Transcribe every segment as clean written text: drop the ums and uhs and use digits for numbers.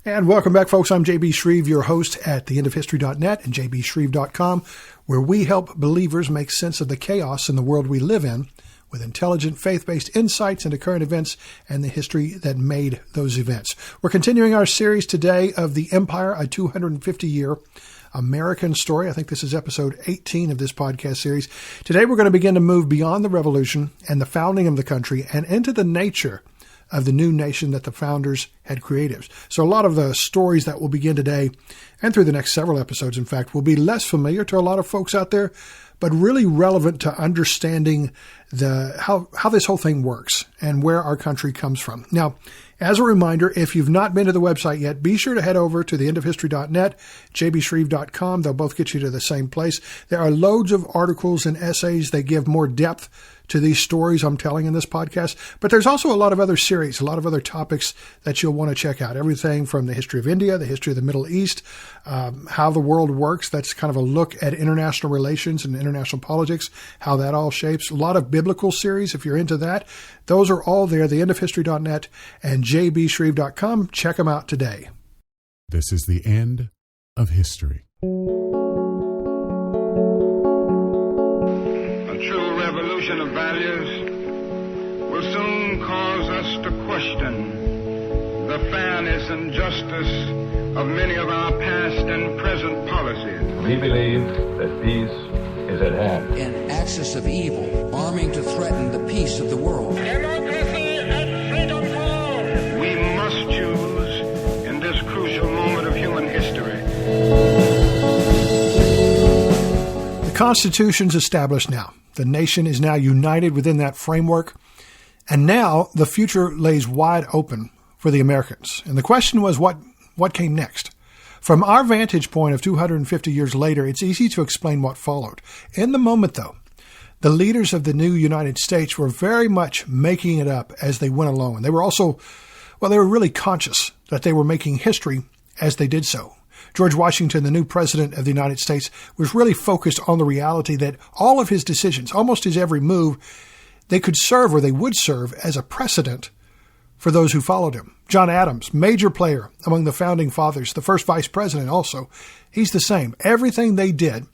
And welcome back, folks. I'm J.B. Shreve, your host at theendofhistory.net and jbshreve.com, where we help believers make sense of the chaos in the world we live in with intelligent, faith-based insights into current events and the history that made those events. We're continuing our series today of The Empire, a 250-year American story. I think this is episode 18 of this podcast series. Today we're going to begin to move beyond the Revolution and the founding of the country and into the nature of the new nation that the founders had created. So a lot of the stories that will begin today and through the next several episodes, in fact, will be less familiar to a lot of folks out there, but really relevant to understanding how this whole thing works and where our country comes from. Now, as a reminder, if you've not been to the website yet, be sure to head over to theendofhistory.net, jbshreve.com. They'll both get you to the same place. There are loads of articles and essays that give more depth to these stories I'm telling in this podcast. But there's also a lot of other series, a lot of other topics that you'll want to check out. Everything from the history of India, the history of the Middle East, how the world works. That's kind of a look at international relations and international politics, how that all shapes. A lot of biblical series, if you're into that. Those are all there, theendofhistory.net and jbshreve.com. Check them out today. This is the end of history. Of values will soon cause us to question the fairness and justice of many of our past and present policies. We believe that peace is at hand. An axis of evil arming to threaten the peace of the world. Democracy and freedom for all. We must choose in this crucial moment of human history. The Constitution's established now. The nation is now united within that framework, and now the future lays wide open for the Americans. And the question was, what came next? From our vantage point of 250 years later, it's easy to explain what followed. In the moment, though, the leaders of the new United States were very much making it up as they went along. And they were also, they were really conscious that they were making history as they did so. George Washington, the new president of the United States, was really focused on the reality that all of his decisions, almost his every move, they could serve or they would serve as a precedent for those who followed him. John Adams, major player among the founding fathers, the first vice president also, he's the same. Everything they did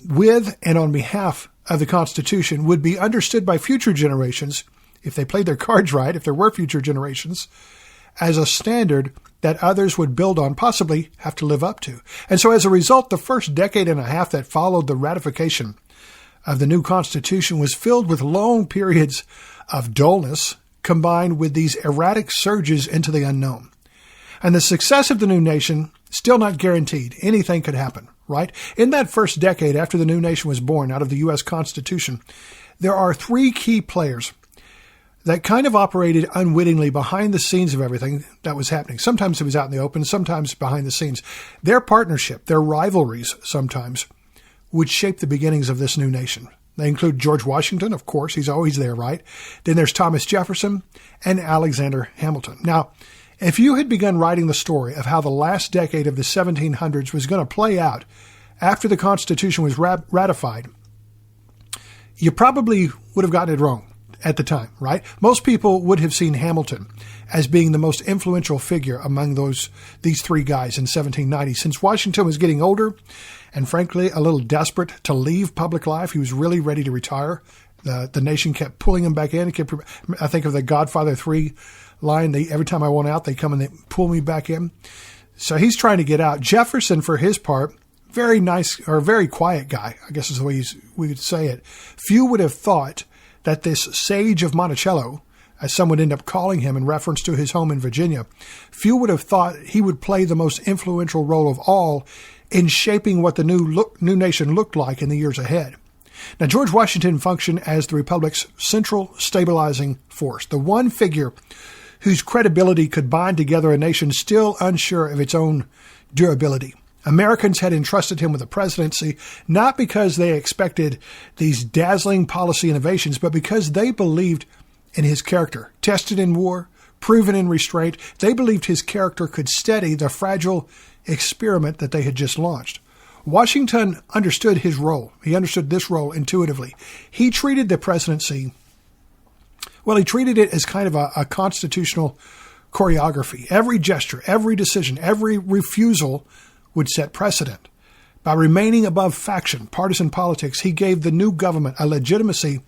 with and on behalf of the Constitution would be understood by future generations, if they played their cards right, if there were future generations, as a standard that others would build on, possibly have to live up to. And so as a result, the first decade and a half that followed the ratification of the new Constitution was filled with long periods of dullness combined with these erratic surges into the unknown. And the success of the new nation, still not guaranteed. Anything could happen, right? In that first decade after the new nation was born out of the U.S. Constitution, there are three key players that kind of operated unwittingly behind the scenes of everything that was happening. Sometimes it was out in the open, sometimes behind the scenes. Their partnership, their rivalries sometimes, would shape the beginnings of this new nation. They include George Washington, of course, he's always there, right? Then there's Thomas Jefferson and Alexander Hamilton. Now, if you had begun writing the story of how the last decade of the 1700s was going to play out after the Constitution was ratified, you probably would have gotten it wrong at the time, right? Most people would have seen Hamilton as being the most influential figure among these three guys in 1790. Since Washington was getting older and frankly a little desperate to leave public life, he was really ready to retire. The nation kept pulling him back in. I think of the Godfather 3 line, every time I want out, they come and they pull me back in. So he's trying to get out. Jefferson, for his part, very nice, or very quiet guy, I guess is the way we would say it. Few would have thought that this sage of Monticello, as some would end up calling him in reference to his home in Virginia, few would have thought he would play the most influential role of all in shaping what the new nation looked like in the years ahead. Now, George Washington functioned as the Republic's central stabilizing force, the one figure whose credibility could bind together a nation still unsure of its own durability. Americans had entrusted him with the presidency, not because they expected these dazzling policy innovations, but because they believed in his character. Tested in war, proven in restraint, they believed his character could steady the fragile experiment that they had just launched. Washington understood his role. He understood this role intuitively. He treated the presidency, he treated it as kind of a constitutional choreography. Every gesture, every decision, every refusal would set precedent. By remaining above faction, partisan politics, he gave the new government a legitimacy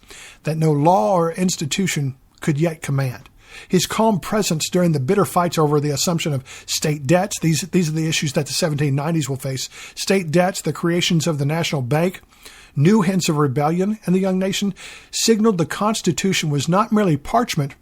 that no law or institution could yet command. His calm presence during the bitter fights over the assumption of state debts, these are the issues that the 1790s will face, state debts, the creations of the national bank, new hints of rebellion in the young nation, signaled the Constitution was not merely parchment,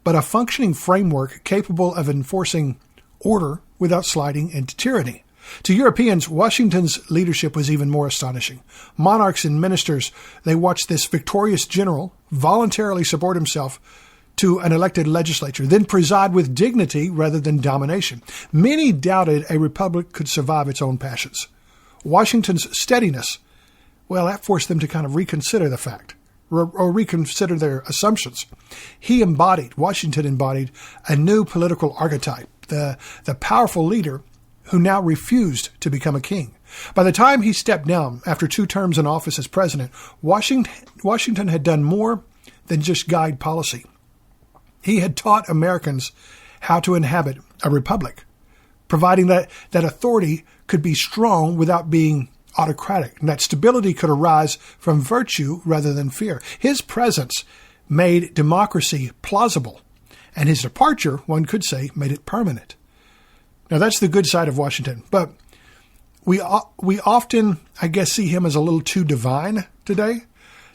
but a functioning framework capable of enforcing order without sliding into tyranny. To Europeans, Washington's leadership was even more astonishing. Monarchs and ministers, they watched this victorious general voluntarily support himself to an elected legislature, then preside with dignity rather than domination. Many doubted a republic could survive its own passions. Washington's steadiness, well, that forced them to kind of reconsider the fact, or reconsider their assumptions. Washington embodied a new political archetype, the powerful leader who now refused to become a king. By the time he stepped down after 2 terms in office as president, Washington had done more than just guide policy. He had taught Americans how to inhabit a republic, providing that authority could be strong without being autocratic, and that stability could arise from virtue rather than fear. His presence made democracy plausible, and his departure, one could say, made it permanent. Now, that's the good side of Washington, but we often, I guess, see him as a little too divine today.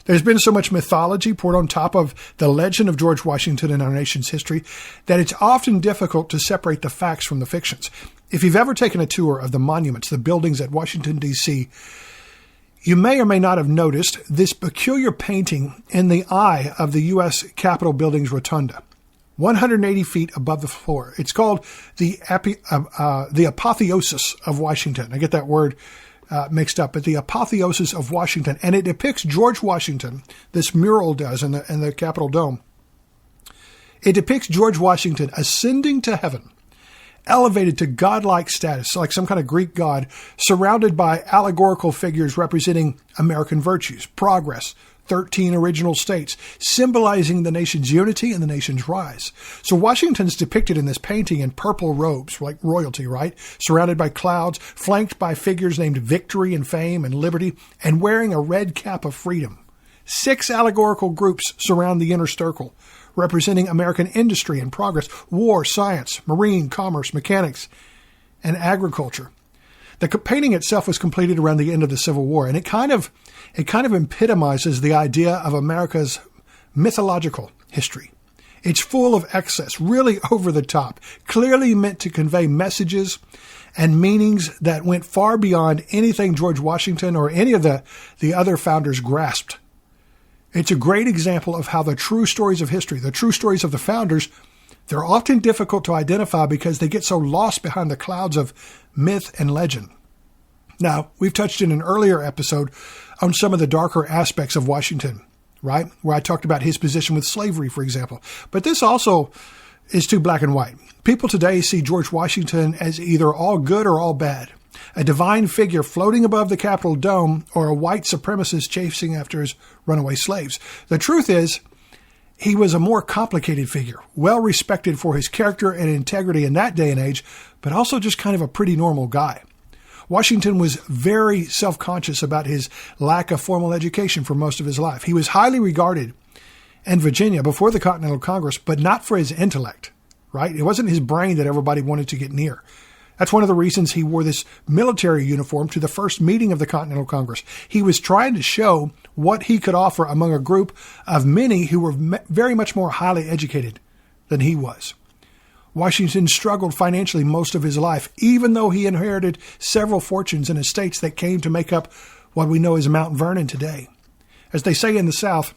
There's been so much mythology poured on top of the legend of George Washington in our nation's history that it's often difficult to separate the facts from the fictions. If you've ever taken a tour of the monuments, the buildings at Washington, D.C., you may or may not have noticed this peculiar painting in the eye of the U.S. Capitol building's rotunda, 180 feet above the floor. It's called the apotheosis of Washington. I get that word mixed up, but the apotheosis of Washington. And it depicts George Washington, this mural does in the Capitol Dome. It depicts George Washington ascending to heaven, elevated to godlike status, like some kind of Greek god, surrounded by allegorical figures representing American virtues, progress, 13 original states, symbolizing the nation's unity and the nation's rise. So Washington's depicted in this painting in purple robes, like royalty, right? Surrounded by clouds, flanked by figures named Victory and Fame and Liberty, and wearing a red cap of freedom. 6 allegorical groups surround the inner circle, representing American industry and progress, war, science, marine, commerce, mechanics, and agriculture. The painting itself was completed around the end of the Civil War, and it kind of epitomizes the idea of America's mythological history. It's full of excess, really over the top, clearly meant to convey messages and meanings that went far beyond anything George Washington or any of the other founders grasped. It's a great example of how the true stories of history, the true stories of the founders, they're often difficult to identify because they get so lost behind the clouds of myth and legend. Now, we've touched in an earlier episode on some of the darker aspects of Washington, right? Where I talked about his position with slavery, for example. But this also is too black and white. People today see George Washington as either all good or all bad, a divine figure floating above the Capitol Dome or a white supremacist chasing after his runaway slaves. The truth is, he was a more complicated figure, well respected for his character and integrity in that day and age, but also just kind of a pretty normal guy. Washington was very self-conscious about his lack of formal education for most of his life. He was highly regarded in Virginia before the Continental Congress, but not for his intellect, right? It wasn't his brain that everybody wanted to get near. That's one of the reasons he wore this military uniform to the first meeting of the Continental Congress. He was trying to show what he could offer among a group of many who were very much more highly educated than he was. Washington struggled financially most of his life, even though he inherited several fortunes and estates that came to make up what we know as Mount Vernon today. As they say in the South,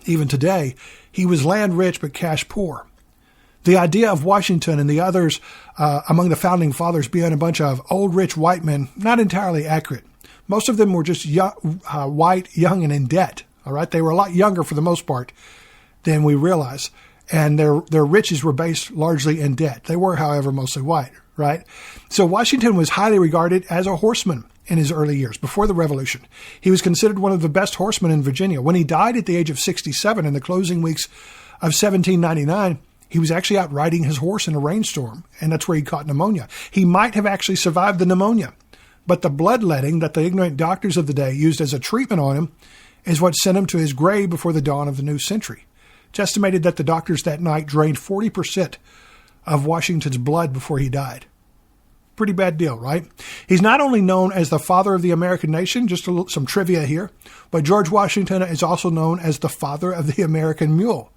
even today, he was land rich but cash poor. The idea of Washington and the others among the founding fathers being a bunch of old rich white men, not entirely accurate. Most of them were just white, young, and in debt. All right, they were a lot younger for the most part than we realize, and their riches were based largely in debt. They were, however, mostly white. Right, so Washington was highly regarded as a horseman in his early years before the Revolution. He was considered one of the best horsemen in Virginia. When he died at the age of 67 in the closing weeks of 1799, He was actually out riding his horse in a rainstorm, and that's where he caught pneumonia. He might have actually survived the pneumonia, but the bloodletting that the ignorant doctors of the day used as a treatment on him is what sent him to his grave before the dawn of the new century. It's estimated that the doctors that night drained 40% of Washington's blood before he died. Pretty bad deal, right? He's not only known as the father of the American nation, just some trivia here, but George Washington is also known as the father of the American mule.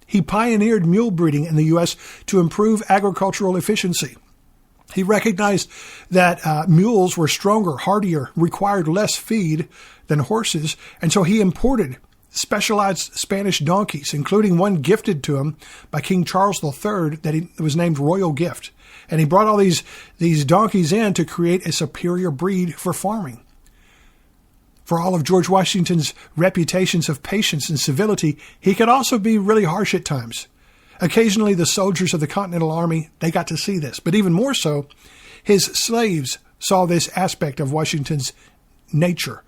He pioneered mule breeding in the U.S. to improve agricultural efficiency. He recognized that mules were stronger, hardier, required less feed than horses, and so he imported specialized Spanish donkeys, including one gifted to him by King Charles III that was named Royal Gift. And he brought all these donkeys in to create a superior breed for farming. For all of George Washington's reputations of patience and civility, he could also be really harsh at times. Occasionally, the soldiers of the Continental Army, they got to see this. But even more so, his slaves saw this aspect of Washington's nature.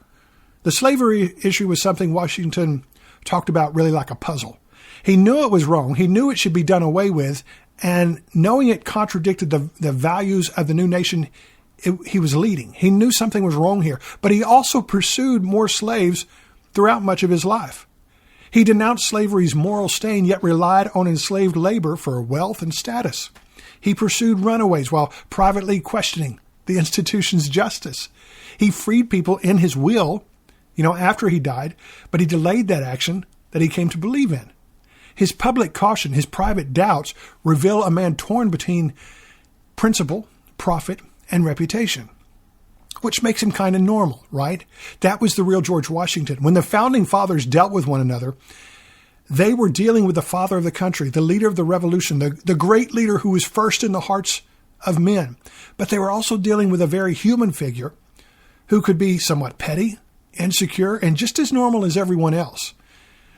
The slavery issue was something Washington talked about really like a puzzle. He knew it was wrong. He knew it should be done away with. And knowing it contradicted the values of the new nation he was leading. He knew something was wrong here. But he also pursued more slaves throughout much of his life. He denounced slavery's moral stain, yet relied on enslaved labor for wealth and status. He pursued runaways while privately questioning the institution's justice. He freed people in his will, after he died, but he delayed that action that he came to believe in. His public caution, his private doubts reveal a man torn between principle, profit, and reputation, which makes him kind of normal, right? That was the real George Washington. When the founding fathers dealt with one another, they were dealing with the father of the country, the leader of the revolution, the great leader who was first in the hearts of men. But they were also dealing with a very human figure who could be somewhat petty, insecure, and just as normal as everyone else.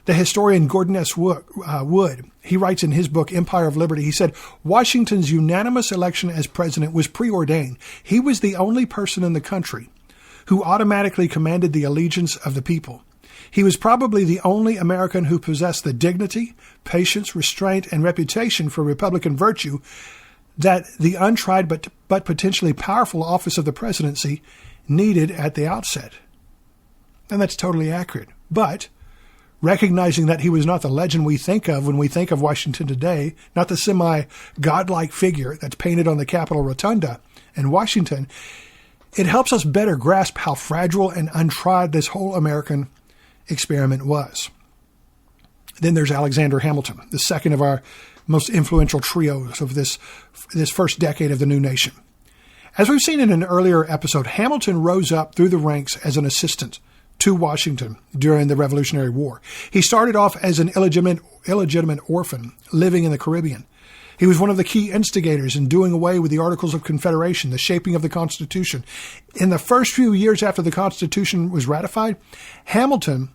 The historian Gordon S. Wood, he writes in his book, Empire of Liberty, he said, Washington's unanimous election as president was preordained. He was the only person in the country who automatically commanded the allegiance of the people. He was probably the only American who possessed the dignity, patience, restraint, and reputation for Republican virtue that the untried but potentially powerful office of the presidency needed at the outset. And that's totally accurate. But recognizing that he was not the legend we think of when we think of Washington today, not the semi-godlike figure that's painted on the Capitol Rotunda in Washington, it helps us better grasp how fragile and untried this whole American experiment was. Then there's Alexander Hamilton, the second of our most influential trios of this first decade of the new nation. As we've seen in an earlier episode, Hamilton rose up through the ranks as an assistant to Washington during the Revolutionary War. He started off as an illegitimate orphan living in the Caribbean. He was one of the key instigators in doing away with the Articles of Confederation, the shaping of the Constitution. In the first few years after the Constitution was ratified, Hamilton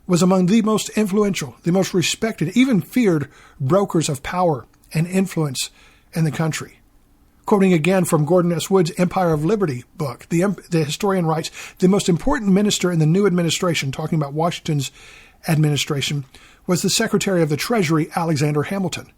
was among the most influential, the most respected, even feared brokers of power and influence in the country. Quoting again from Gordon S. Wood's Empire of Liberty book, the historian writes, the most important minister in the new administration, talking about Washington's administration, was the Secretary of the Treasury, Alexander Hamilton.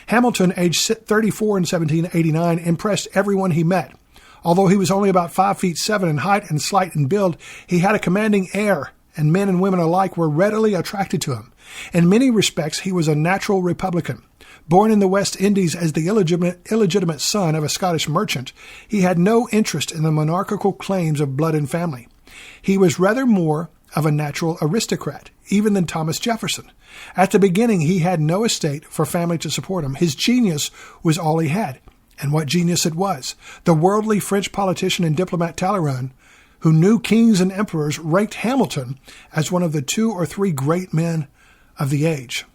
Hamilton, aged 34 in 1789, impressed everyone he met. Although he was only about 5'7" in height and slight in build, he had a commanding air, and men and women alike were readily attracted to him. In many respects, he was a natural Republican. Born in the West Indies as the illegitimate son of a Scottish merchant, he had no interest in the monarchical claims of blood and family. He was rather more of a natural aristocrat, even than Thomas Jefferson. At the beginning, he had no estate for family to support him. His genius was all he had. And what genius it was. The worldly French politician and diplomat Talleyrand, who knew kings and emperors, ranked Hamilton as one of the 2 or 3 great men of the age.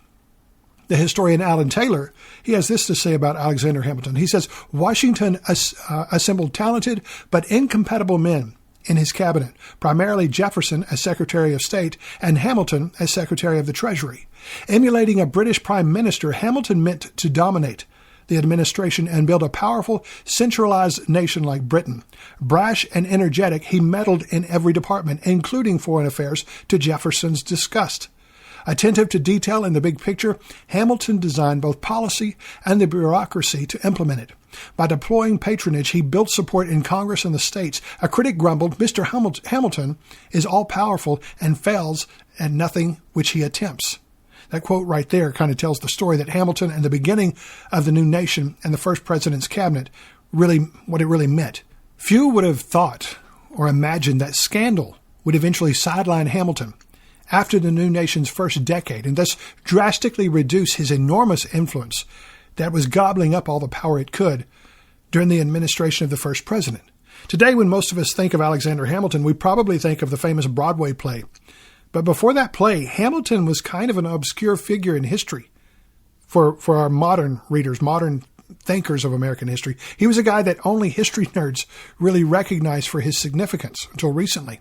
The historian Alan Taylor, he has this to say about Alexander Hamilton. He says, Washington assembled talented but incompatible men in his cabinet, primarily Jefferson as Secretary of State and Hamilton as Secretary of the Treasury. Emulating a British Prime Minister, Hamilton meant to dominate the administration and build a powerful, centralized nation like Britain. Brash and energetic, he meddled in every department, including foreign affairs, to Jefferson's disgust. Attentive to detail in the big picture, Hamilton designed both policy and the bureaucracy to implement it. By deploying patronage, he built support in Congress and the states. A critic grumbled, Mr. Hamilton is all-powerful and fails at nothing which he attempts. That quote right there kind of tells the story that Hamilton and the beginning of the new nation and the first president's cabinet what it really meant. Few would have thought or imagined that scandal would eventually sideline Hamilton after the new nation's first decade and thus drastically reduce his enormous influence that was gobbling up all the power it could during the administration of the first president. Today, when most of us think of Alexander Hamilton, we probably think of the famous Broadway play. But before that play, Hamilton was kind of an obscure figure in history for our modern readers, modern thinkers of American history. He was a guy that only history nerds really recognized for his significance until recently.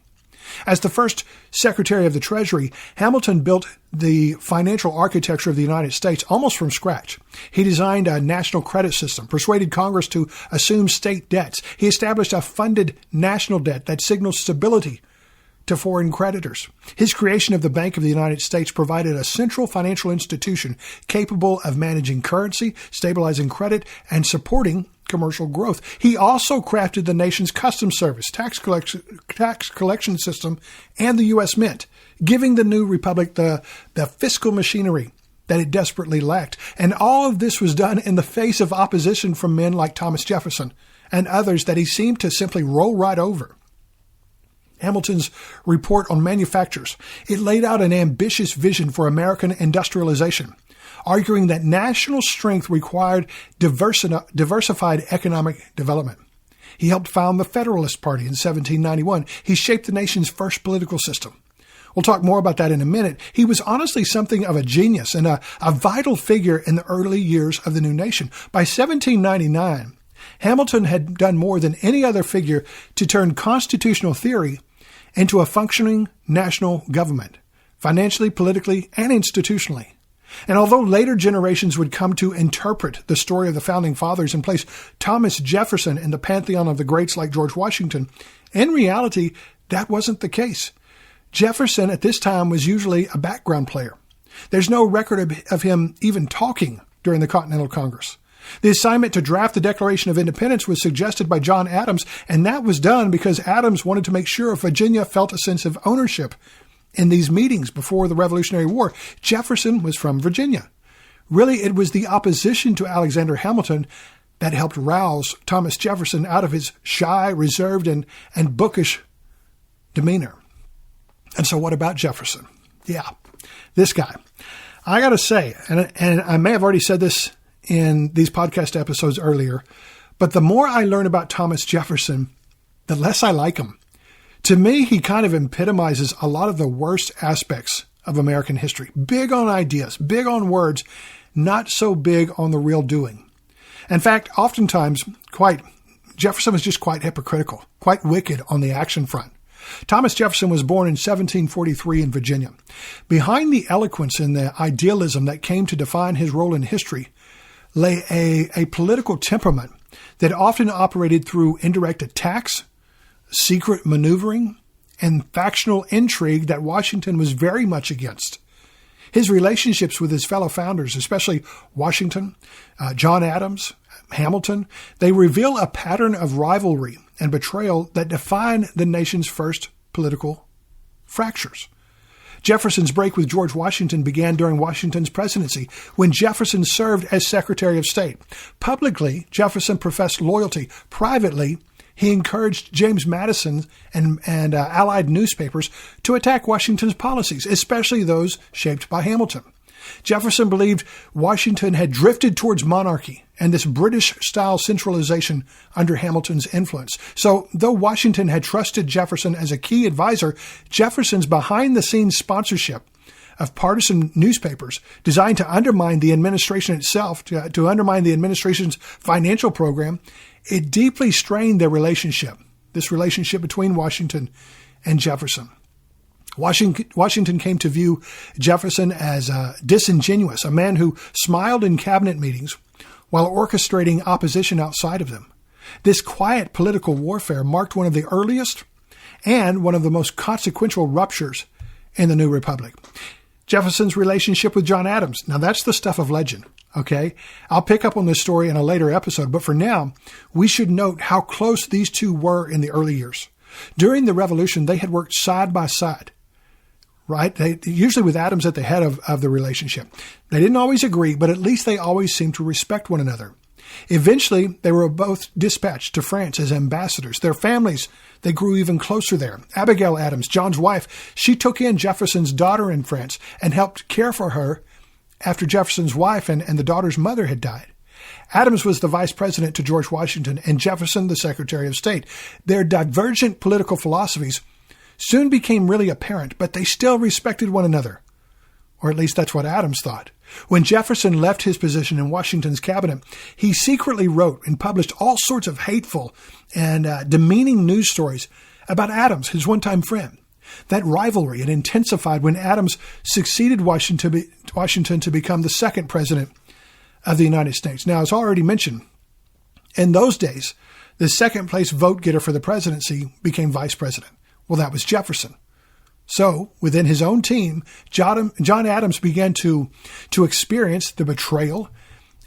As the first Secretary of the Treasury, Hamilton built the financial architecture of the United States almost from scratch. He designed a national credit system, persuaded Congress to assume state debts. He established a funded national debt that signaled stability to foreign creditors. His creation of the Bank of the United States provided a central financial institution capable of managing currency, stabilizing credit, and supporting commercial growth. He also crafted the nation's customs service, tax collection system, and the U.S. Mint, giving the new republic the fiscal machinery that it desperately lacked. And all of this was done in the face of opposition from men like Thomas Jefferson and others that he seemed to simply roll right over. Hamilton's report on manufactures, it laid out an ambitious vision for American industrialization, arguing that national strength required diversified economic development. He helped found the Federalist Party in 1791. He shaped the nation's first political system. We'll talk more about that in a minute. He was honestly something of a genius and a vital figure in the early years of the new nation. By 1799, Hamilton had done more than any other figure to turn constitutional theory into a functioning national government, financially, politically, and institutionally. And although later generations would come to interpret the story of the Founding Fathers and place Thomas Jefferson in the pantheon of the greats like George Washington, in reality, that wasn't the case. Jefferson at this time was usually a background player. There's no record of him even talking during the Continental Congress. The assignment to draft the Declaration of Independence was suggested by John Adams, and that was done because Adams wanted to make sure Virginia felt a sense of ownership in these meetings before the Revolutionary War. Jefferson was from Virginia. Really, it was the opposition to Alexander Hamilton that helped rouse Thomas Jefferson out of his shy, reserved, and bookish demeanor. And so what about Jefferson? Yeah, this guy. I got to say, and I may have already said this in these podcast episodes earlier, but the more I learn about Thomas Jefferson, the less I like him. To me, he kind of epitomizes a lot of the worst aspects of American history. Big on ideas, big on words, not so big on the real doing. In fact, oftentimes, Jefferson was just quite hypocritical, quite wicked on the action front. Thomas Jefferson was born in 1743 in Virginia. Behind the eloquence and the idealism that came to define his role in history lay a political temperament that often operated through indirect attacks, secret maneuvering, and factional intrigue that Washington was very much against. His relationships with his fellow founders, especially Washington, John Adams, Hamilton, they reveal a pattern of rivalry and betrayal that defined the nation's first political fractures. Jefferson's break with George Washington began during Washington's presidency, when Jefferson served as Secretary of State. Publicly, Jefferson professed loyalty. Privately, he encouraged James Madison and allied newspapers to attack Washington's policies, especially those shaped by Hamilton. Jefferson believed Washington had drifted towards monarchy and this British-style centralization under Hamilton's influence. So, though Washington had trusted Jefferson as a key advisor, Jefferson's behind-the-scenes sponsorship of partisan newspapers designed to undermine the administration itself, to undermine the administration's financial program, it deeply strained their relationship, this relationship between Washington and Jefferson. Washington came to view Jefferson as disingenuous, a man who smiled in cabinet meetings while orchestrating opposition outside of them. This quiet political warfare marked one of the earliest and one of the most consequential ruptures in the new republic. Jefferson's relationship with John Adams. Now, that's the stuff of legend, okay? I'll pick up on this story in a later episode, but for now, we should note how close these two were in the early years. During the Revolution, they had worked side by side, right? Usually with Adams at the head of the relationship. They didn't always agree, but at least they always seemed to respect one another. Eventually, they were both dispatched to France as ambassadors. Their families, they grew even closer there. Abigail Adams, John's wife, she took in Jefferson's daughter in France and helped care for her after Jefferson's wife and the daughter's mother had died. Adams was the vice president to George Washington and Jefferson the Secretary of State. Their divergent political philosophies soon became really apparent, but they still respected one another. Or at least that's what Adams thought. When Jefferson left his position in Washington's cabinet, he secretly wrote and published all sorts of hateful and demeaning news stories about Adams, his one-time friend. That rivalry had intensified when Adams succeeded Washington to become the second president of the United States. Now, as already mentioned, in those days, the second-place vote-getter for the presidency became vice president. Well, that was Jefferson. So, within his own team, John Adams began to experience the betrayal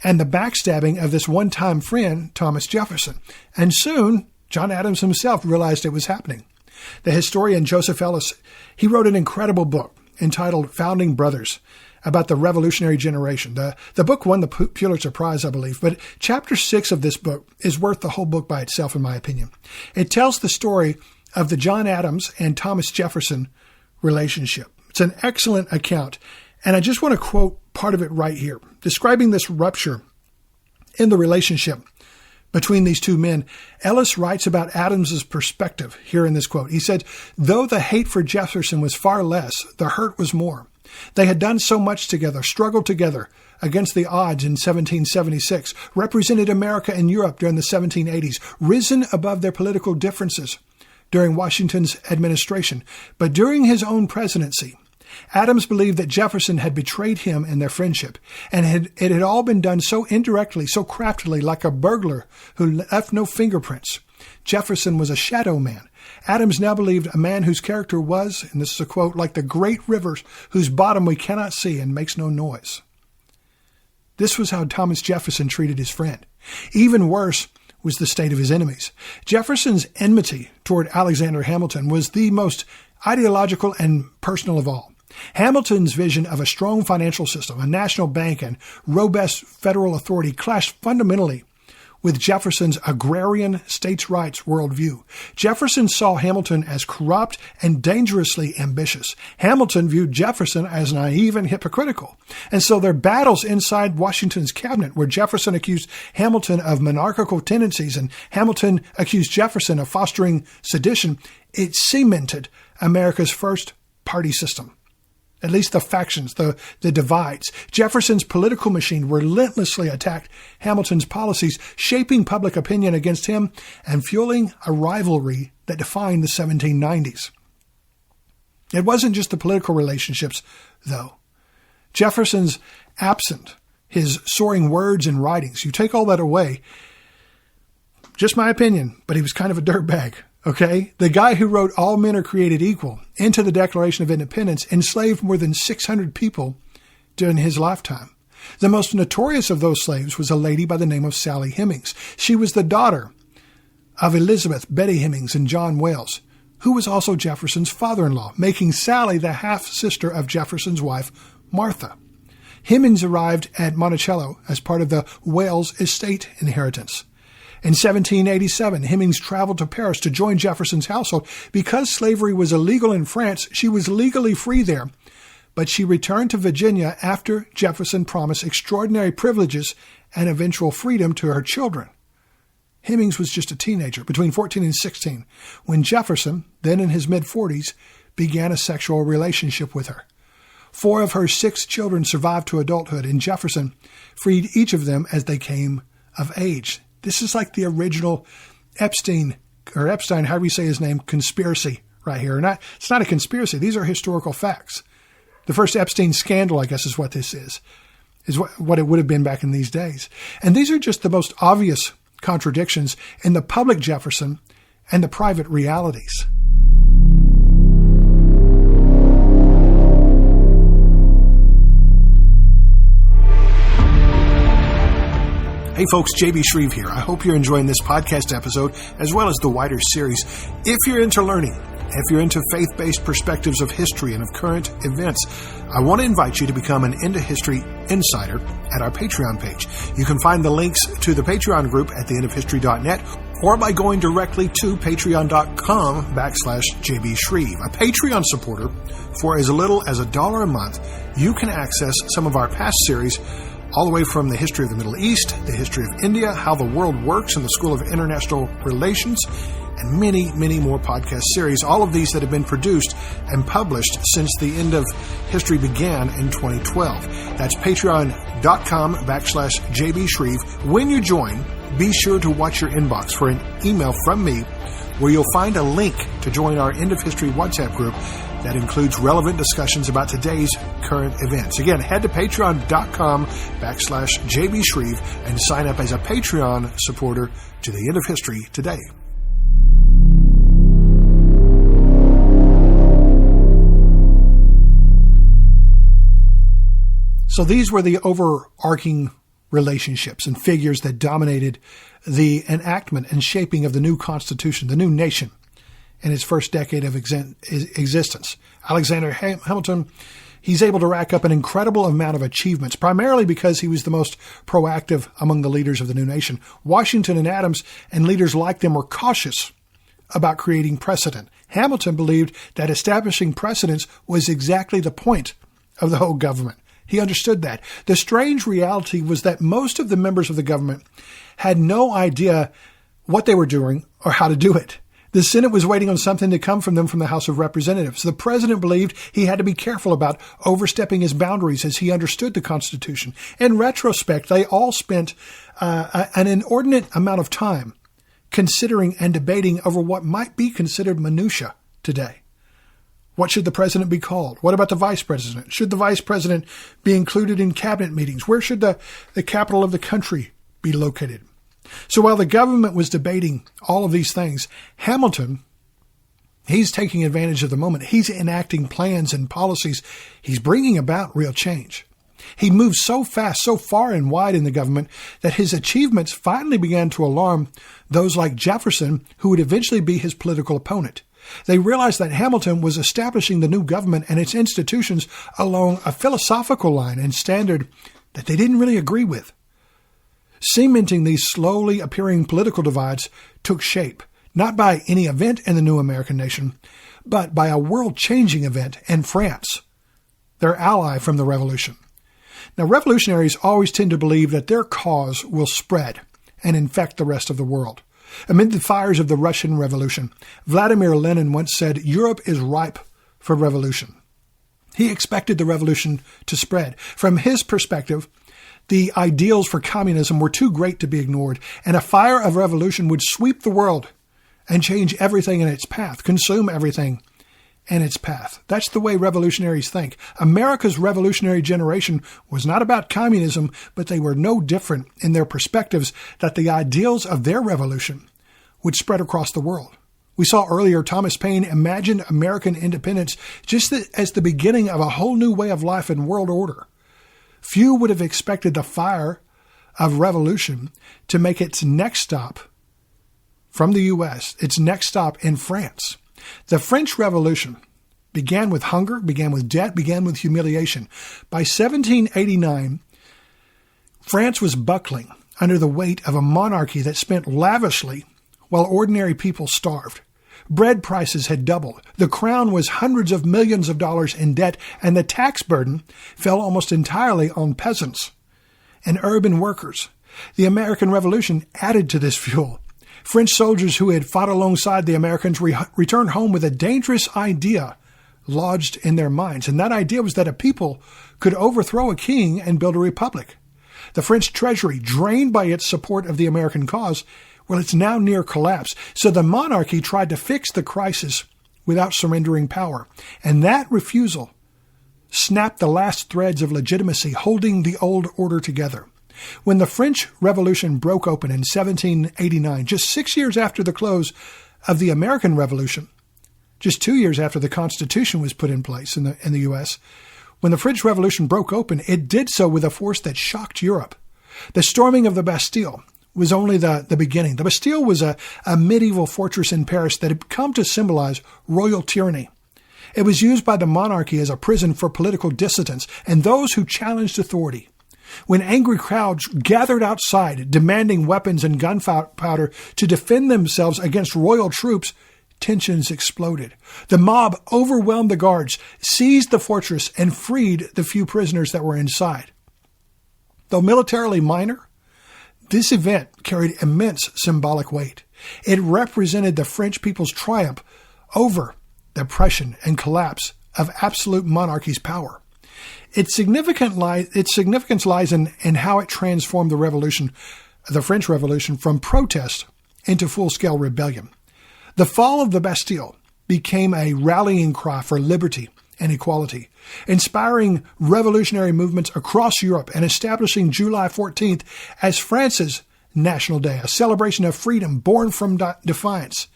and the backstabbing of this one-time friend, Thomas Jefferson. And soon, John Adams himself realized it was happening. The historian Joseph Ellis, he wrote an incredible book entitled Founding Brothers about the revolutionary generation. The book won the Pulitzer Prize, I believe, but chapter 6 of this book is worth the whole book by itself, in my opinion. It tells the story of the John Adams and Thomas Jefferson relationship. It's an excellent account, and I just want to quote part of it right here. Describing this rupture in the relationship between these two men, Ellis writes about Adams's perspective here in this quote. He said, "Though the hate for Jefferson was far less, the hurt was more. They had done so much together, struggled together against the odds in 1776, represented America and Europe during the 1780s, risen above their political differences during Washington's administration. But during his own presidency, Adams believed that Jefferson had betrayed him in their friendship, and it had all been done so indirectly, so craftily, like a burglar who left no fingerprints. Jefferson was a shadow man. Adams now believed a man whose character was, and this is a quote, like the great rivers whose bottom we cannot see and makes no noise." This was how Thomas Jefferson treated his friend. Even worse was the state of his enemies. Jefferson's enmity toward Alexander Hamilton was the most ideological and personal of all. Hamilton's vision of a strong financial system, a national bank, and robust federal authority clashed fundamentally with Jefferson's agrarian states' rights worldview. Jefferson saw Hamilton as corrupt and dangerously ambitious. Hamilton viewed Jefferson as naive and hypocritical. And so their battles inside Washington's cabinet, where Jefferson accused Hamilton of monarchical tendencies and Hamilton accused Jefferson of fostering sedition, it cemented America's first party system. At least the factions, the divides. Jefferson's political machine relentlessly attacked Hamilton's policies, shaping public opinion against him and fueling a rivalry that defined the 1790s. It wasn't just the political relationships, though. Jefferson's absent, his soaring words and writings, you take all that away, just my opinion, but he was kind of a dirtbag. Okay, the guy who wrote "All men are created equal" into the Declaration of Independence enslaved more than 600 people during his lifetime. The most notorious of those slaves was a lady by the name of Sally Hemings. She was the daughter of Elizabeth, Betty Hemings, and John Wales, who was also Jefferson's father-in-law, making Sally the half-sister of Jefferson's wife, Martha. Hemings arrived at Monticello as part of the Wales estate inheritance. In 1787, Hemings traveled to Paris to join Jefferson's household. Because slavery was illegal in France, she was legally free there. But she returned to Virginia after Jefferson promised extraordinary privileges and eventual freedom to her children. Hemings was just a teenager, between 14 and 16, when Jefferson, then in his mid-40s, began a sexual relationship with her. 4 of her 6 children survived to adulthood, and Jefferson freed each of them as they came of age. This is like the original Epstein, however you say his name, conspiracy right here. It's not a conspiracy. These are historical facts. The first Epstein scandal, I guess, is what this is what it would have been back in these days. And these are just the most obvious contradictions in the public Jefferson and the private realities. Hey folks, JB Shreve here. I hope you're enjoying this podcast episode as well as the wider series. If you're into learning, if you're into faith-based perspectives of history and of current events, I want to invite you to become an Into History Insider at our Patreon page. You can find the links to the Patreon group at theendofhistory.net or by going directly to patreon.com/JB Shreve. A Patreon supporter, for as little as $1 a month, you can access some of our past series all the way from the history of the Middle East, the history of India, how the world works in the School of International Relations, and many, many more podcast series, all of these that have been produced and published since the End of History began in 2012. That's patreon.com/JB Shreve. When you join, be sure to watch your inbox for an email from me where you'll find a link to join our End of History WhatsApp group that includes relevant discussions about today's current events. Again, head to patreon.com/JB Shreve and sign up as a Patreon supporter to the End of History today. So these were the overarching relationships and figures that dominated the enactment and shaping of the new Constitution, the new nation, in its first decade of existence. Alexander Hamilton, he's able to rack up an incredible amount of achievements, primarily because he was the most proactive among the leaders of the new nation. Washington and Adams and leaders like them were cautious about creating precedent. Hamilton believed that establishing precedents was exactly the point of the whole government. He understood that. The strange reality was that most of the members of the government had no idea what they were doing or how to do it. The Senate was waiting on something to come from them from the House of Representatives. The president believed he had to be careful about overstepping his boundaries as he understood the Constitution. In retrospect, they all spent an inordinate amount of time considering and debating over what might be considered minutia today. What should the president be called? What about the vice president? Should the vice president be included in cabinet meetings? Where should the capital of the country be located? So while the government was debating all of these things, Hamilton, he's taking advantage of the moment. He's enacting plans and policies. He's bringing about real change. He moved so fast, so far and wide in the government that his achievements finally began to alarm those like Jefferson, who would eventually be his political opponent. They realized that Hamilton was establishing the new government and its institutions along a philosophical line and standard that they didn't really agree with. Cementing these slowly appearing political divides took shape, not by any event in the new American nation, but by a world-changing event in France, their ally from the Revolution. Now, revolutionaries always tend to believe that their cause will spread and infect the rest of the world. Amid the fires of the Russian Revolution, Vladimir Lenin once said, "Europe is ripe for revolution." He expected the revolution to spread. From his perspective, the ideals for communism were too great to be ignored, and a fire of revolution would sweep the world and change everything in its path, consume everything in its path. That's the way revolutionaries think. America's revolutionary generation was not about communism, but they were no different in their perspectives that the ideals of their revolution would spread across the world. We saw earlier Thomas Paine imagined American independence just as the beginning of a whole new way of life and world order. Few would have expected the fire of revolution to make its next stop from the U.S., its next stop in France. The French Revolution began with hunger, began with debt, began with humiliation. By 1789, France was buckling under the weight of a monarchy that spent lavishly while ordinary people starved. Bread prices had doubled. The crown was hundreds of millions of dollars in debt, and the tax burden fell almost entirely on peasants and urban workers. The American Revolution added to this fuel. French soldiers who had fought alongside the Americans returned home with a dangerous idea lodged in their minds. And that idea was that a people could overthrow a king and build a republic. The French treasury, drained by its support of the American cause, well, it's now near collapse. So the monarchy tried to fix the crisis without surrendering power. And that refusal snapped the last threads of legitimacy, holding the old order together. When the French Revolution broke open in 1789, just 6 years after the close of the American Revolution, just 2 years after the Constitution was put in place in the U.S., when the French Revolution broke open, it did so with a force that shocked Europe. The storming of the Bastille was only the beginning. The Bastille was a medieval fortress in Paris that had come to symbolize royal tyranny. It was used by the monarchy as a prison for political dissidents and those who challenged authority. When angry crowds gathered outside, demanding weapons and gunpowder to defend themselves against royal troops, tensions exploded. The mob overwhelmed the guards, seized the fortress, and freed the few prisoners that were inside. Though militarily minor, this event carried immense symbolic weight. It represented the French people's triumph over the oppression and collapse of absolute monarchy's power. Its significance lies in how it transformed the French Revolution, from protest into full-scale rebellion. The fall of the Bastille became a rallying cry for liberty and equality, inspiring revolutionary movements across Europe and establishing July 14th as France's National Day, a celebration of freedom born from defiance.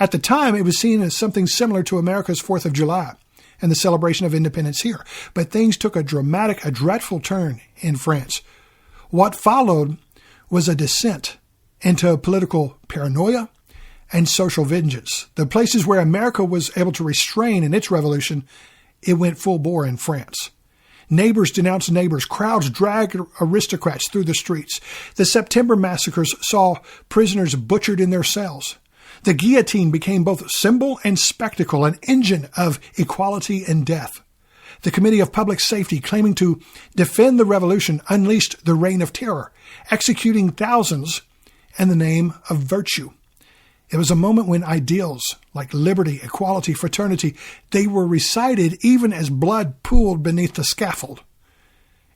At the time, it was seen as something similar to America's 4th of July and the celebration of independence here. But things took a dreadful turn in France. What followed was a descent into political paranoia and social vengeance. The places where America was able to restrain in its revolution, it went full bore in France. Neighbors denounced neighbors. Crowds dragged aristocrats through the streets. The September massacres saw prisoners butchered in their cells. The guillotine became both symbol and spectacle, an engine of equality and death. The Committee of Public Safety, claiming to defend the revolution, unleashed the reign of terror, executing thousands in the name of virtue. It was a moment when ideals like liberty, equality, fraternity, they were recited even as blood pooled beneath the scaffold.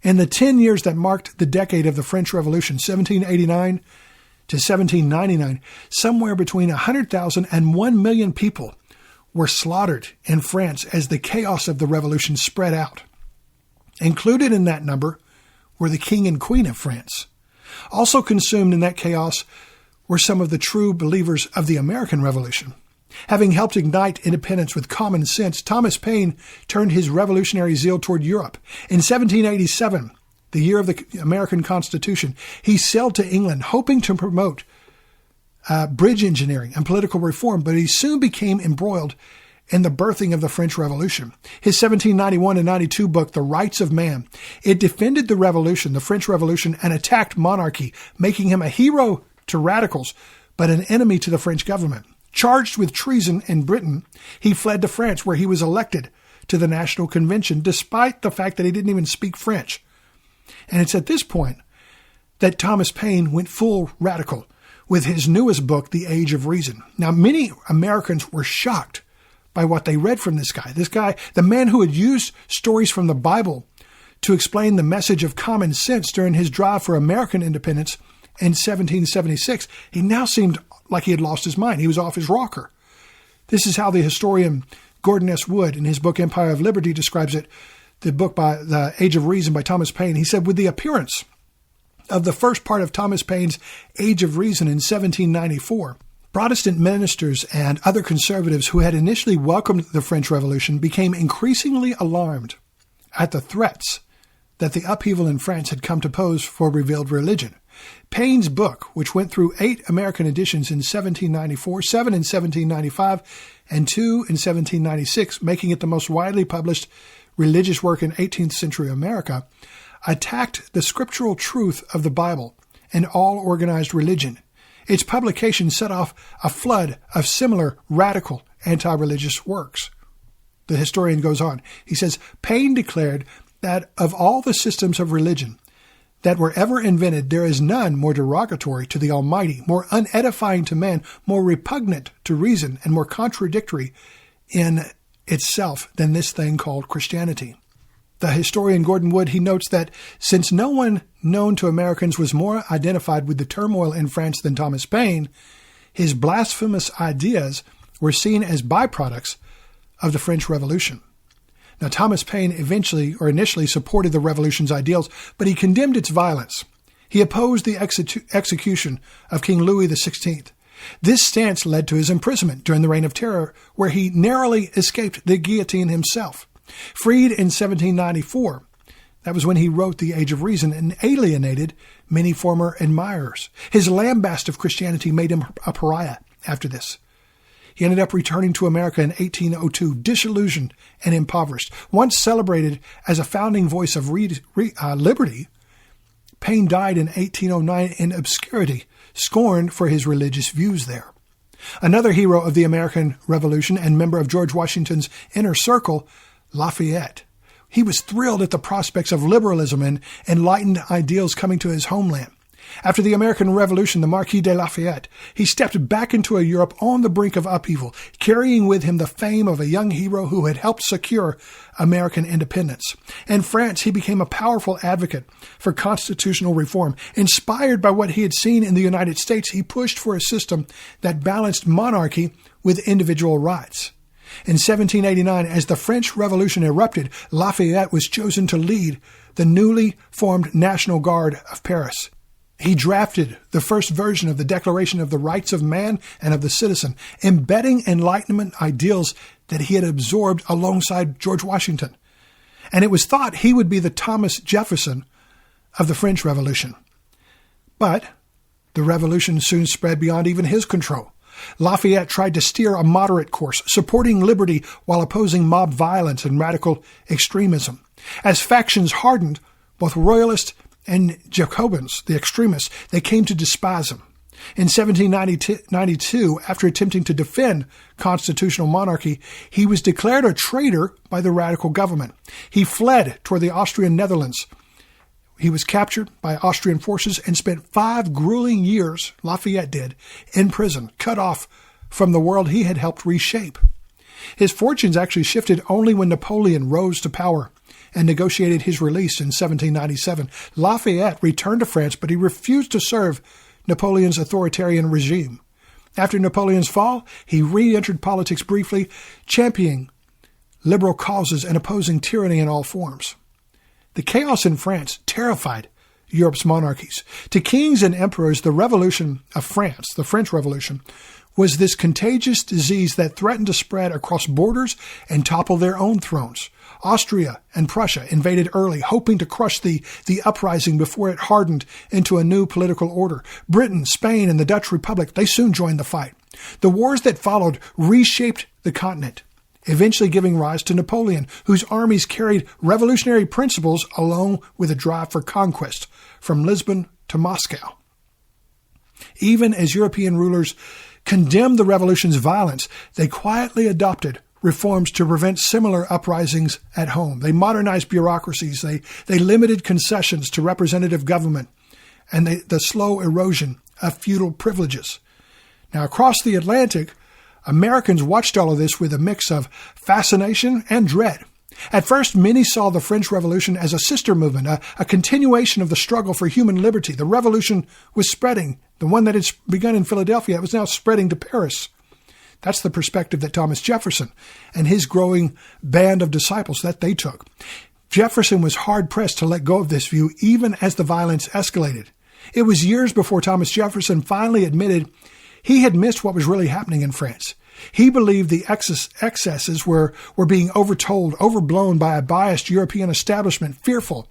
In the 10 years that marked the decade of the French Revolution, 1789 to 1799, somewhere between 100,000 and 1 million people were slaughtered in France as the chaos of the revolution spread out. Included in that number were the King and Queen of France. Also consumed in that chaos were some of the true believers of the American Revolution. Having helped ignite independence with common sense, Thomas Paine turned his revolutionary zeal toward Europe. In 1787, the year of the American Constitution, he sailed to England hoping to promote bridge engineering and political reform, but he soon became embroiled in the birthing of the French Revolution. His 1791 and 92 book, The Rights of Man, it defended the revolution, the French Revolution, and attacked monarchy, making him a hero to radicals, but an enemy to the French government. Charged with treason in Britain, he fled to France, where he was elected to the National Convention, despite the fact that he didn't even speak French. And it's at this point that Thomas Paine went full radical with his newest book, The Age of Reason. Now, many Americans were shocked by what they read from this guy. This guy, the man who had used stories from the Bible to explain the message of common sense during his drive for American independence in 1776, he now seemed like he had lost his mind. He was off his rocker. This is how the historian Gordon S. Wood, in his book Empire of Liberty, describes it, the book by The Age of Reason by Thomas Paine. He said, with the appearance of the first part of Thomas Paine's Age of Reason in 1794, Protestant ministers and other conservatives who had initially welcomed the French Revolution became increasingly alarmed at the threats that the upheaval in France had come to pose for revealed religion. Paine's book, which went through 8 American editions in 1794, 7 in 1795, and 2 in 1796, making it the most widely published religious work in 18th century America, attacked the scriptural truth of the Bible and all organized religion. Its publication set off a flood of similar radical anti-religious works. The historian goes on. He says, Paine declared that of all the systems of religion that were ever invented, there is none more derogatory to the Almighty, more unedifying to man, more repugnant to reason, and more contradictory in itself than this thing called Christianity. The historian Gordon Wood, he notes that since no one known to Americans was more identified with the turmoil in France than Thomas Paine, his blasphemous ideas were seen as byproducts of the French Revolution. Now, Thomas Paine initially supported the revolution's ideals, but he condemned its violence. He opposed the execution of King Louis XVI. This stance led to his imprisonment during the Reign of Terror, where he narrowly escaped the guillotine himself. Freed in 1794, That was when he wrote The Age of Reason and alienated many former admirers. His lambast of Christianity made him a pariah after this. He ended up returning to America in 1802, disillusioned and impoverished. Once celebrated as a founding voice of liberty, Paine died in 1809 in obscurity, scorned for his religious views there. Another hero of the American Revolution and member of George Washington's inner circle, Lafayette. He was thrilled at the prospects of liberalism and enlightened ideals coming to his homeland. After the American Revolution, the Marquis de Lafayette, he stepped back into a Europe on the brink of upheaval, carrying with him the fame of a young hero who had helped secure American independence. In France, he became a powerful advocate for constitutional reform. Inspired by what he had seen in the United States, he pushed for a system that balanced monarchy with individual rights. In 1789, as the French Revolution erupted, Lafayette was chosen to lead the newly formed National Guard of Paris. He drafted the first version of the Declaration of the Rights of Man and of the Citizen, embedding Enlightenment ideals that he had absorbed alongside George Washington. And it was thought he would be the Thomas Jefferson of the French Revolution. But the revolution soon spread beyond even his control. Lafayette tried to steer a moderate course, supporting liberty while opposing mob violence and radical extremism. As factions hardened, both royalists and Jacobins, the extremists, they came to despise him. In 1792, after attempting to defend constitutional monarchy, he was declared a traitor by the radical government. He fled toward the Austrian Netherlands. He was captured by Austrian forces and spent 5 grueling years, Lafayette did, in prison, cut off from the world he had helped reshape. His fortunes actually shifted only when Napoleon rose to power and negotiated his release in 1797. Lafayette returned to France, but he refused to serve Napoleon's authoritarian regime. After Napoleon's fall, he re-entered politics briefly, championing liberal causes and opposing tyranny in all forms. The chaos in France terrified Europe's monarchies. To kings and emperors, the Revolution of France, the French Revolution, was this contagious disease that threatened to spread across borders and topple their own thrones. Austria and Prussia invaded early, hoping to crush the uprising before it hardened into a new political order. Britain, Spain, and the Dutch Republic, they soon joined the fight. The wars that followed reshaped the continent, eventually giving rise to Napoleon, whose armies carried revolutionary principles along with a drive for conquest from Lisbon to Moscow. Even as European rulers condemned the revolution's violence, they quietly adopted reforms to prevent similar uprisings at home. They modernized bureaucracies. They limited concessions to representative government and the slow erosion of feudal privileges. Now, across the Atlantic, Americans watched all of this with a mix of fascination and dread. At first, many saw the French Revolution as a sister movement, a continuation of the struggle for human liberty. The revolution was spreading. The one that had begun in Philadelphia, it was now spreading to Paris. That's the perspective that Thomas Jefferson and his growing band of disciples that they took. Jefferson was hard-pressed to let go of this view, even as the violence escalated. It was years before Thomas Jefferson finally admitted he had missed what was really happening in France. He believed the excesses were being overtold, overblown by a biased European establishment, fearful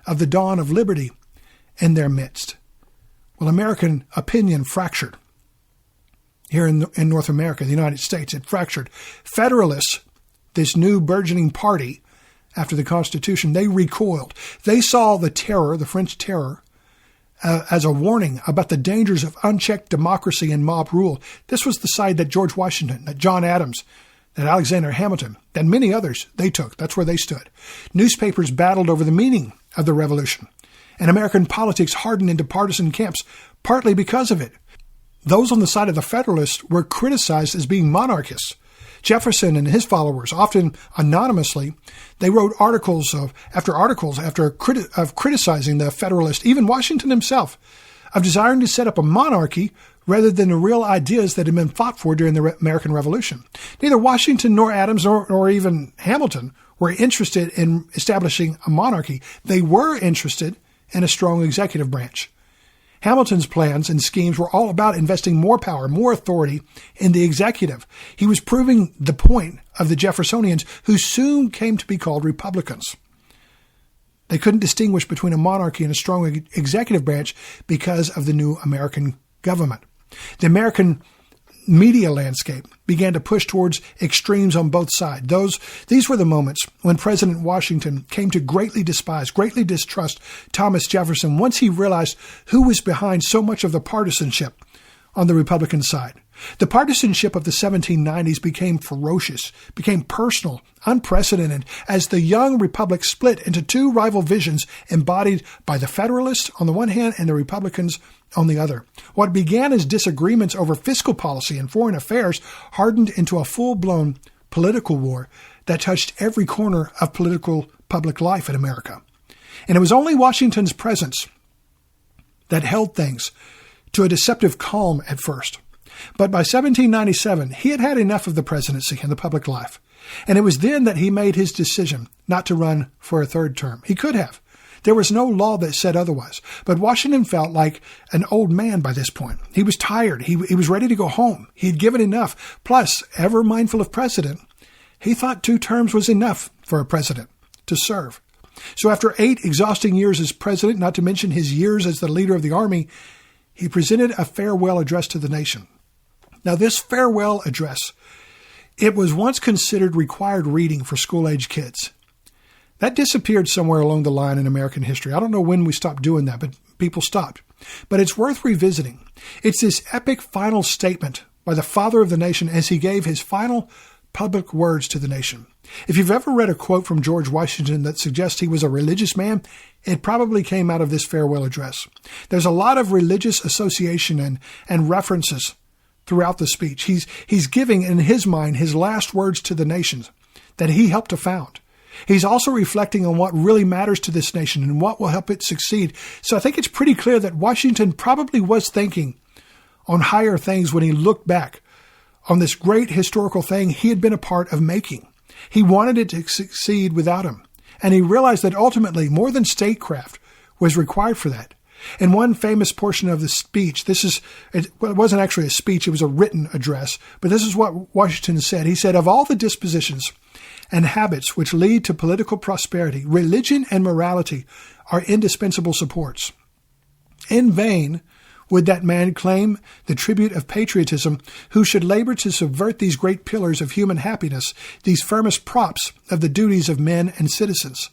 of the dawn of liberty in their midst. Well, American opinion fractured. Here in North America, the United States, it fractured. Federalists, this new burgeoning party after the Constitution, they recoiled. They saw the terror, the French terror, as a warning about the dangers of unchecked democracy and mob rule. This was the side that George Washington, that John Adams, that Alexander Hamilton, that many others, they took. That's where they stood. Newspapers battled over the meaning of the revolution, and American politics hardened into partisan camps, partly because of it. Those on the side of the Federalists were criticized as being monarchists. Jefferson and his followers, often anonymously, they wrote articles after criticizing the Federalists, even Washington himself, of desiring to set up a monarchy rather than the real ideas that had been fought for during the American Revolution. Neither Washington nor Adams nor even Hamilton were interested in establishing a monarchy. They were interested in a strong executive branch. Hamilton's plans and schemes were all about investing more power, more authority in the executive. He was proving the point of the Jeffersonians, who soon came to be called Republicans. They couldn't distinguish between a monarchy and a strong executive branch because of the new American government. The American media landscape began to push towards extremes on both sides. These were the moments when President Washington came to greatly despise, greatly distrust Thomas Jefferson once he realized who was behind so much of the partisanship on the Republican side. The partisanship of the 1790s became ferocious, became personal, unprecedented, as the young republic split into two rival visions embodied by the Federalists on the one hand and the Republicans on the other. What began as disagreements over fiscal policy and foreign affairs hardened into a full-blown political war that touched every corner of political public life in America. And it was only Washington's presence that held things to a deceptive calm at first. But by 1797, he had had enough of the presidency and the public life. And it was then that he made his decision not to run for a third term. He could have. There was no law that said otherwise. But Washington felt like an old man by this point. He was tired. He was ready to go home. He had given enough. Plus, ever mindful of precedent, he thought 2 terms was enough for a president to serve. So after 8 exhausting years as president, not to mention his years as the leader of the army, he presented a farewell address to the nation. Now, this farewell address, it was once considered required reading for school-age kids. That disappeared somewhere along the line in American history. I don't know when we stopped doing that, but people stopped. But it's worth revisiting. It's this epic final statement by the father of the nation as he gave his final public words to the nation. If you've ever read a quote from George Washington that suggests he was a religious man, it probably came out of this farewell address. There's a lot of religious association and references throughout the speech. He's giving, in his mind, his last words to the nations that he helped to found. He's also reflecting on what really matters to this nation and what will help it succeed. So I think it's pretty clear that Washington probably was thinking on higher things when he looked back on this great historical thing he had been a part of making. He wanted it to succeed without him. And he realized that ultimately more than statecraft was required for that. In one famous portion of the speech, it wasn't actually a speech, it was a written address, but this is what Washington said. He said, "Of all the dispositions and habits which lead to political prosperity, religion and morality are indispensable supports. In vain would that man claim the tribute of patriotism who should labor to subvert these great pillars of human happiness, these firmest props of the duties of men and citizens.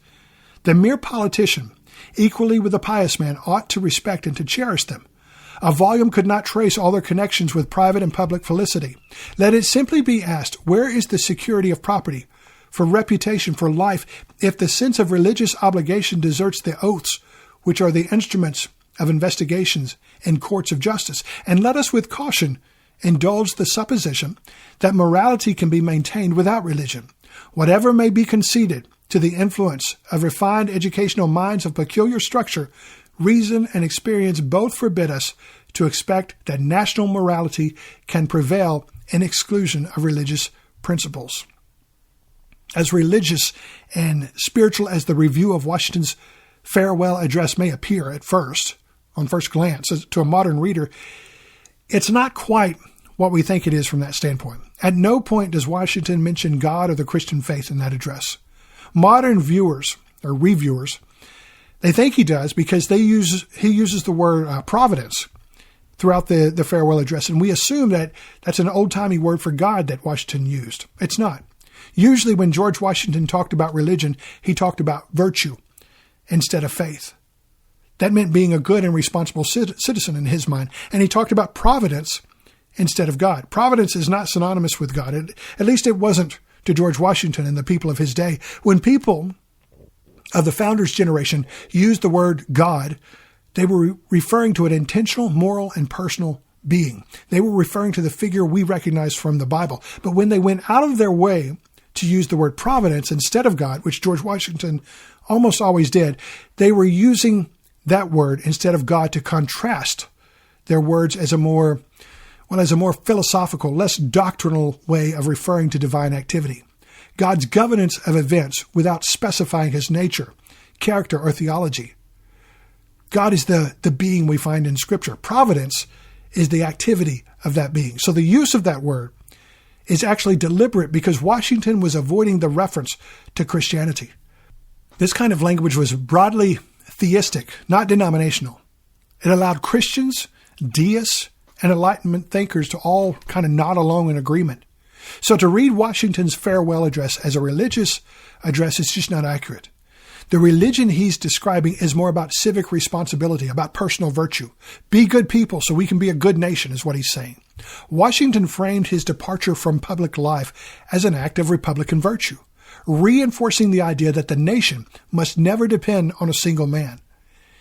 The mere politician, equally with the pious man, ought to respect and to cherish them. A volume could not trace all their connections with private and public felicity. Let it simply be asked, where is the security of property, for reputation, for life, if the sense of religious obligation deserts the oaths, which are the instruments of investigations in courts of justice? And let us with caution indulge the supposition that morality can be maintained without religion. Whatever may be conceded to the influence of refined educational minds of peculiar structure, reason and experience both forbid us to expect that national morality can prevail in exclusion of religious principles." As religious and spiritual as the review of Washington's farewell address may appear on first glance, to a modern reader, it's not quite what we think it is from that standpoint. At no point does Washington mention God or the Christian faith in that address. Modern viewers or reviewers, they think he does because he uses the word providence throughout the farewell address, and we assume that that's an old-timey word for God that Washington used. It's not. Usually when George Washington talked about religion, he talked about virtue instead of faith. That meant being a good and responsible citizen in his mind. And he talked about providence instead of God. Providence is not synonymous with God. At least it wasn't to George Washington and the people of his day. When people of the founders' generation used the word God, they were referring to an intentional, moral, and personal being. They were referring to the figure we recognize from the Bible. But when they went out of their way to use the word providence instead of God, which George Washington almost always did, they were using that word instead of God to contrast their words as a more philosophical, less doctrinal way of referring to divine activity. God's governance of events without specifying his nature, character, or theology. God is the being we find in Scripture. Providence is the activity of that being. So the use of that word is actually deliberate because Washington was avoiding the reference to Christianity. This kind of language was broadly theistic, not denominational. It allowed Christians, deists, and Enlightenment thinkers to all kind of nod along in agreement. So to read Washington's farewell address as a religious address is just not accurate. The religion he's describing is more about civic responsibility, about personal virtue. Be good people so we can be a good nation is what he's saying. Washington framed his departure from public life as an act of Republican virtue, reinforcing the idea that the nation must never depend on a single man.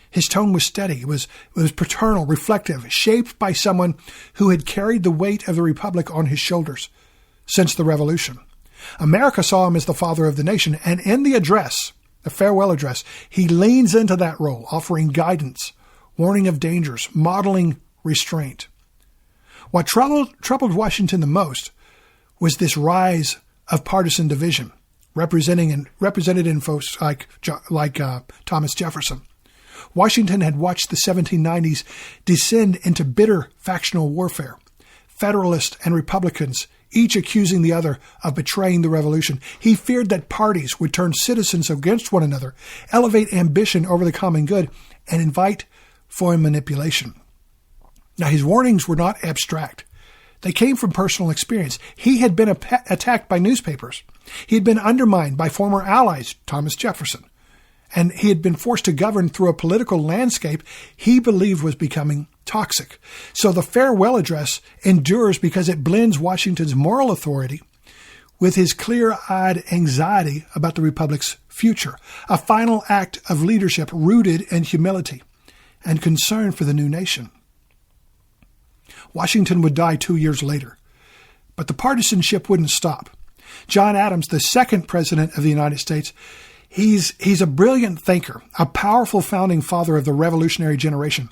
His tone was steady. It was paternal, reflective, shaped by someone who had carried the weight of the republic on his shoulders since the Revolution. America saw him as the father of the nation, and in the address, the farewell address, he leans into that role, offering guidance, warning of dangers, modeling restraint. What troubled Washington the most was this rise of partisan division, represented in folks like Thomas Jefferson. Washington had watched the 1790s descend into bitter factional warfare, Federalists and Republicans each accusing the other of betraying the Revolution. He feared that parties would turn citizens against one another, elevate ambition over the common good, and invite foreign manipulation. Now, his warnings were not abstract. They came from personal experience. He had been attacked by newspapers. He had been undermined by former allies, Thomas Jefferson. And he had been forced to govern through a political landscape he believed was becoming toxic. So the farewell address endures because it blends Washington's moral authority with his clear-eyed anxiety about the Republic's future, a final act of leadership rooted in humility and concern for the new nation. Washington would die 2 years later, but the partisanship wouldn't stop. John Adams, the second president of the United States, he's a brilliant thinker, a powerful founding father of the revolutionary generation,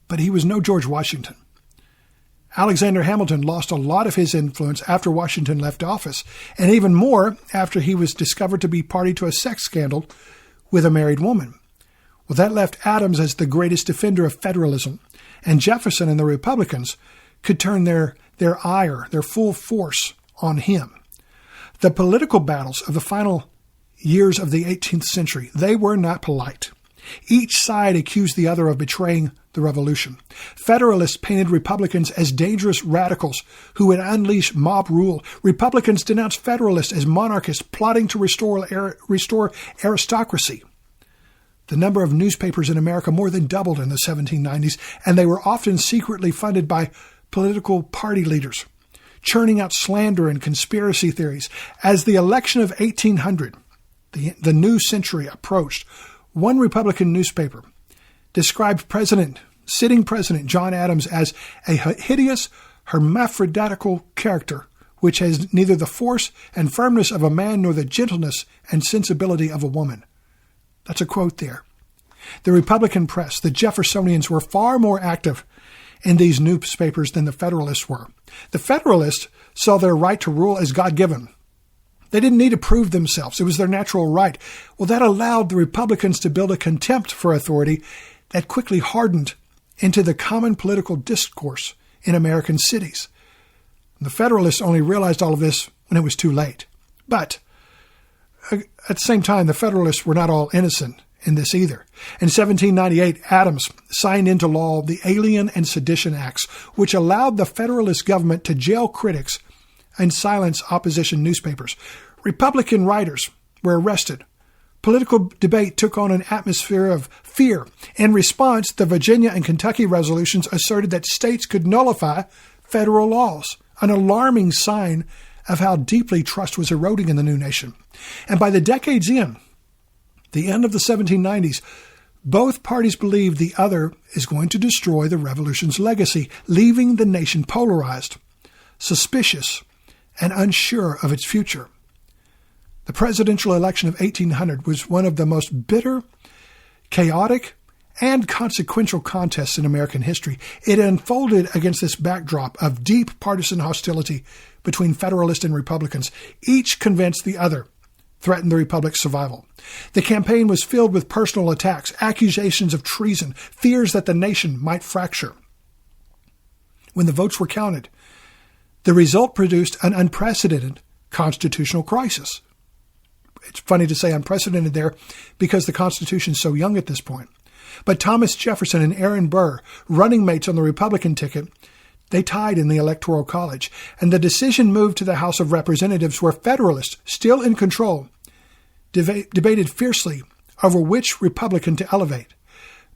but he was no George Washington. Alexander Hamilton lost a lot of his influence after Washington left office, and even more after he was discovered to be party to a sex scandal with a married woman. Well, that left Adams as the greatest defender of federalism, and Jefferson and the Republicans could turn their ire, their full force on him. The political battles of the final years of the 18th century, they were not polite. Each side accused the other of betraying the Revolution. Federalists painted Republicans as dangerous radicals who would unleash mob rule. Republicans denounced Federalists as monarchists plotting to restore aristocracy. The number of newspapers in America more than doubled in the 1790s, and they were often secretly funded by political party leaders, churning out slander and conspiracy theories. As the election of 1800, the new century, approached, one Republican newspaper described sitting President John Adams as a hideous, hermaphroditical character, which has neither the force and firmness of a man nor the gentleness and sensibility of a woman. That's a quote there. The Republican press, the Jeffersonians, were far more active in these newspapers than the Federalists were. The Federalists saw their right to rule as God-given. They didn't need to prove themselves. It was their natural right. Well, that allowed the Republicans to build a contempt for authority that quickly hardened into the common political discourse in American cities. The Federalists only realized all of this when it was too late. But at the same time, the Federalists were not all innocent in this either. In 1798, Adams signed into law the Alien and Sedition Acts, which allowed the Federalist government to jail critics and silence opposition newspapers. Republican writers were arrested. Political debate took on an atmosphere of fear. In response, the Virginia and Kentucky resolutions asserted that states could nullify federal laws, an alarming sign of how deeply trust was eroding in the new nation. And by the decade's end, the end of the 1790s, both parties believed the other is going to destroy the revolution's legacy, leaving the nation polarized, suspicious, and unsure of its future. The presidential election of 1800 was one of the most bitter, chaotic, and consequential contests in American history. It unfolded against this backdrop of deep partisan hostility between Federalists and Republicans, each convinced the other threatened the Republic's survival. The campaign was filled with personal attacks, accusations of treason, fears that the nation might fracture. When the votes were counted, the result produced an unprecedented constitutional crisis. it's funny to say unprecedented there because the Constitution's so young at this point. But Thomas Jefferson and Aaron Burr, running mates on the Republican ticket, they tied in the Electoral College, and the decision moved to the House of Representatives, where Federalists, still in control, debated fiercely over which Republican to elevate.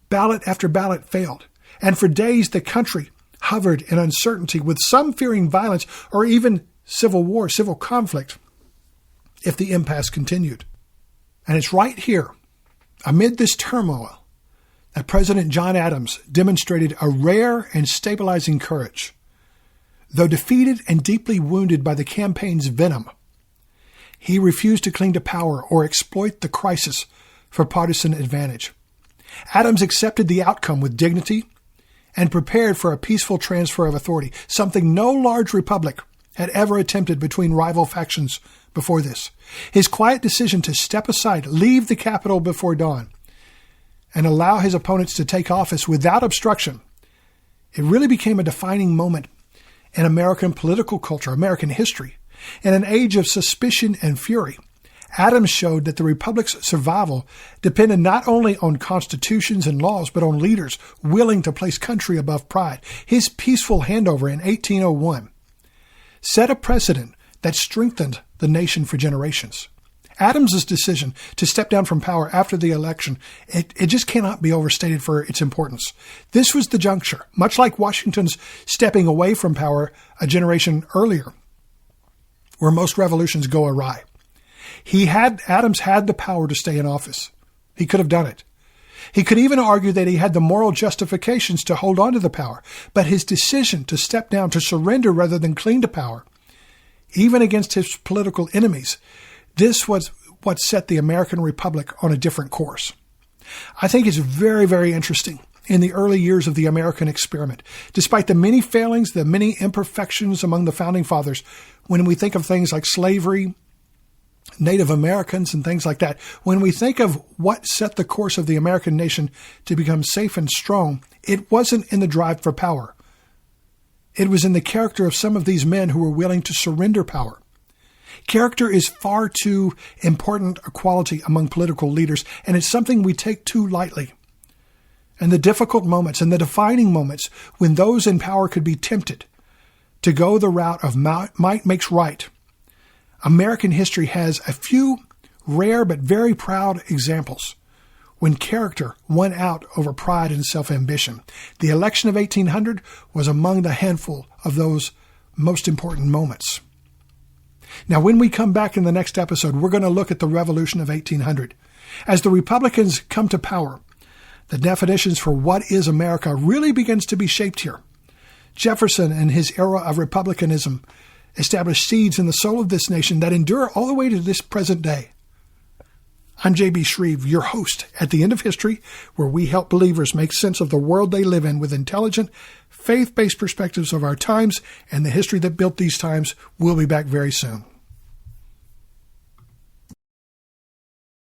Ballot after ballot failed, and for days the country hovered in uncertainty, with some fearing violence or even civil war, civil conflict, if the impasse continued. And it's right here, amid this turmoil, that President John Adams demonstrated a rare and stabilizing courage. Though defeated and deeply wounded by the campaign's venom, he refused to cling to power or exploit the crisis for partisan advantage. Adams accepted the outcome with dignity and prepared for a peaceful transfer of authority, something no large republic had ever attempted between rival factions before this. His quiet decision to step aside, leave the Capitol before dawn, and allow his opponents to take office without obstruction, it really became a defining moment in American political culture, American history. In an age of suspicion and fury, Adams showed that the Republic's survival depended not only on constitutions and laws, but on leaders willing to place country above pride. His peaceful handover in 1801 set a precedent that strengthened the nation for generations. Adams's decision to step down from power after the election, it just cannot be overstated for its importance. This was the juncture, much like Washington's stepping away from power a generation earlier, where most revolutions go awry. Adams had the power to stay in office. He could have done it. He could even argue that he had the moral justifications to hold on to the power, but his decision to step down, to surrender rather than cling to power, even against his political enemies, this was what set the American Republic on a different course. I think it's very, very interesting in the early years of the American experiment. Despite the many failings, the many imperfections among the Founding Fathers, when we think of things like slavery, Native Americans, and things like that, when we think of what set the course of the American nation to become safe and strong, it wasn't in the drive for power. It was in the character of some of these men who were willing to surrender power. Character is far too important a quality among political leaders, and it's something we take too lightly. And the difficult moments and the defining moments when those in power could be tempted to go the route of might makes right, American history has a few rare but very proud examples when character won out over pride and self-ambition. The election of 1800 was among the handful of those most important moments. Now, when we come back in the next episode, we're going to look at the Revolution of 1800. As the Republicans come to power, the definitions for what is America really begins to be shaped here. Jefferson and his era of republicanism established seeds in the soul of this nation that endure all the way to this present day. I'm J.B. Shreve, your host at The End of History, where we help believers make sense of the world they live in with intelligent, faith-based perspectives of our times and the history that built these times. We'll be back very soon.